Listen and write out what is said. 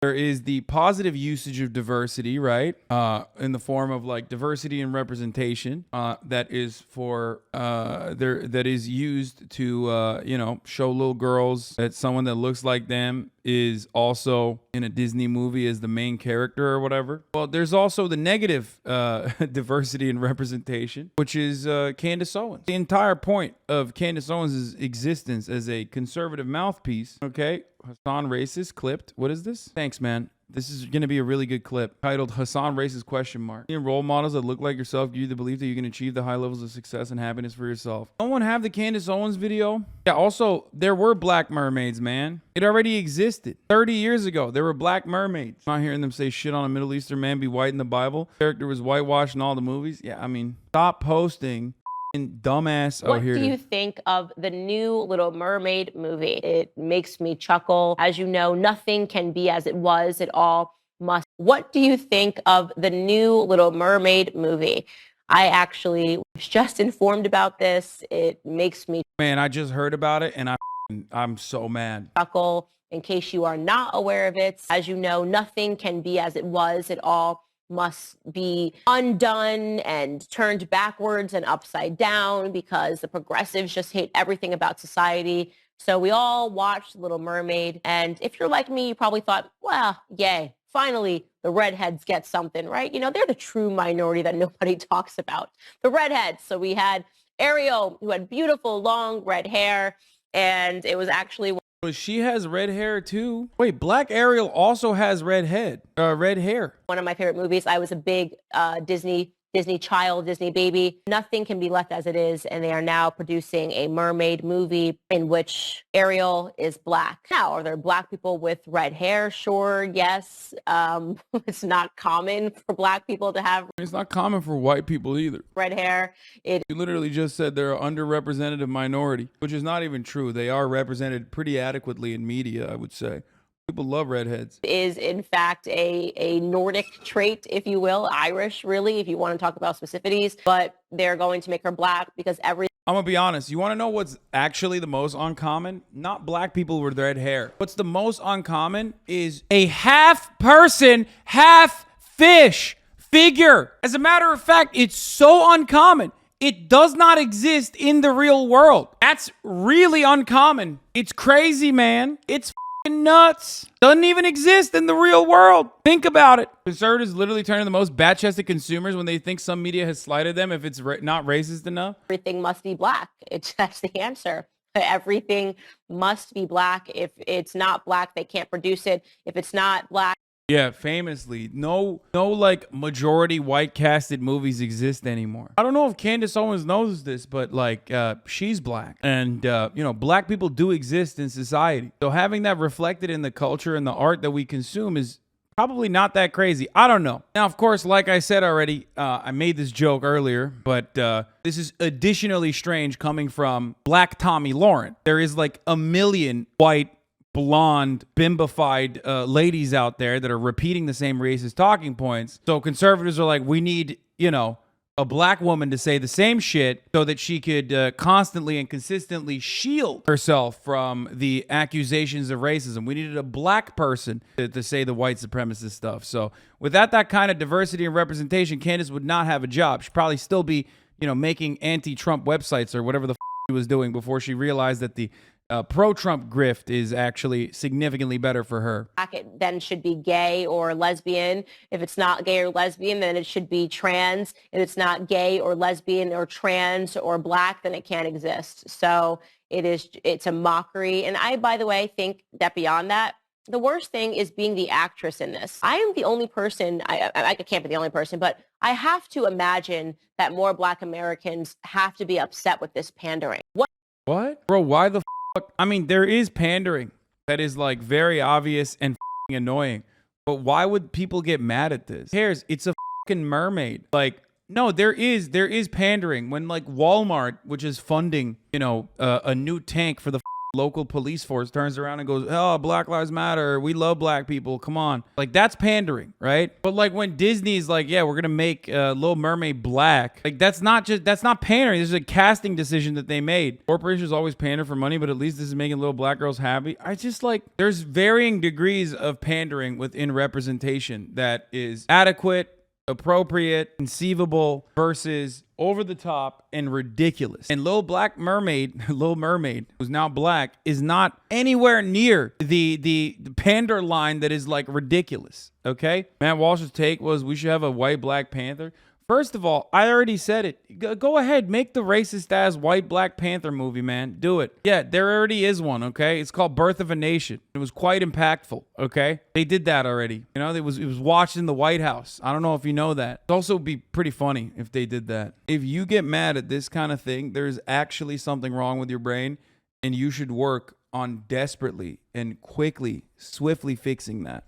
There is the positive usage of diversity, right? In the form of like diversity and representation. That is for that is used to show little girls that someone that looks like them is also in a Disney movie as the main character or whatever. Well, there's also the negative diversity and representation, which is Candace Owens. The entire point of Candace Owens' existence as a conservative mouthpiece, okay? Hassan Racist clipped. What is this? Thanks, man. This is going to be a really good clip titled Hassan Racist question mark. Role models that look like yourself give you the belief that you can achieve the high levels of success and happiness for yourself. Someone have the Candace Owens video? Yeah, also, there were black mermaids, man. It already existed. 30 years ago, there were black mermaids. I'm not hearing them say shit on a Middle Eastern man be white in the Bible. The character was whitewashed in all the movies. Yeah, I mean, stop posting dumbass out here. What do you think of the new Little Mermaid movie? It makes me chuckle. As you know, nothing can be as it was. It all must. What do you think of the new Little Mermaid movie? I actually was just informed about this. It makes me... Man, I just heard about it and I'm so mad. Chuckle. In case you are not aware of it, as you know, nothing can be as it was. It all must be undone and turned backwards and upside down because the progressives just hate everything about society. So we all watched Little Mermaid. And if you're like me, you probably thought, well, yay, finally the redheads get something, right? You know, they're the true minority that nobody talks about. The redheads. So we had Ariel, who had beautiful long red hair. And it was actually... But she has red hair too. Wait, Black Ariel also has red hair. One of my favorite movies. I was a big Disney child, Disney baby. Nothing can be left as it is, and they are now producing a mermaid movie in which Ariel is black. Now, are there black people with red hair? Sure, yes. It's not common for black people to have... It's not common for white people either. Red hair. You literally just said they're an underrepresented minority, which is not even true. They are represented pretty adequately in media, I would say. People love redheads. Is in fact a Nordic trait, if you will, Irish, really, if you want to talk about specificities. But they're going to make her black because I'm gonna be honest. You want to know what's actually the most uncommon? Not black people with red hair. What's the most uncommon is a half person, half fish figure. As a matter of fact, it's so uncommon. It does not exist in the real world. That's really uncommon. It's crazy, man. It's nuts. Doesn't even exist in the real world. Think about it. Conservatives literally turn into the most bat-chested consumers when they think some media has slighted them if it's not racist enough. Everything must be black. That's the answer. Everything must be black. If it's not black, they can't produce it. If it's not black... Yeah, famously, no like majority white casted movies exist anymore. I don't know if Candace Owens knows this, but like she's black, and black people do exist in society. So having that reflected in the culture and the art that we consume is probably not that crazy. I don't know. Now, of course, like I said already, I made this joke earlier, but this is additionally strange coming from Black Tommy Lauren. There is like a million white blonde, bimbified ladies out there that are repeating the same racist talking points. So conservatives are like, we need, a black woman to say the same shit so that she could constantly and consistently shield herself from the accusations of racism. We needed a black person to say the white supremacist stuff. So without that kind of diversity and representation, Candace would not have a job. She'd probably still be, making anti-Trump websites or whatever the she was doing before she realized that the pro-Trump grift is actually significantly better for her. It then should be gay or lesbian. If it's not gay or lesbian, then it should be trans. If it's not gay or lesbian or trans or black, then it can't exist. So it's a mockery. And I, by the way, think that beyond that, the worst thing is being the actress in this. I am the only person, I can't be the only person, but I have to imagine that more black Americans have to be upset with this pandering. What? Bro, why the I mean, there is pandering that is like very obvious and annoying, but why would people get mad at this? Who cares? It's a mermaid. Like, no, there is pandering when like Walmart, which is funding, a new tank for the local police force turns around and goes, oh, Black Lives Matter, we love black people, come on. Like, that's pandering, right? But like when Disney's like, yeah, we're gonna make Little Mermaid black, like that's not pandering. This is a casting decision that they made. Corporations always pander for money, but at least this is making little black girls happy. I just like, there's varying degrees of pandering within representation that is adequate, appropriate, conceivable versus over the top and ridiculous. And Little Mermaid, who's now black, is not anywhere near the pander line that is like ridiculous. Okay? Matt Walsh's take was we should have a white Black Panther. First of all, I already said it. Go ahead, make the racist ass white Black Panther movie, man. Do it. Yeah, there already is one, okay? It's called Birth of a Nation. It was quite impactful, okay? They did that already. You know, it was watched in the White House. I don't know if you know that. It'd also be pretty funny if they did that. If you get mad at this kind of thing, there's actually something wrong with your brain, and you should work on desperately and quickly, swiftly fixing that.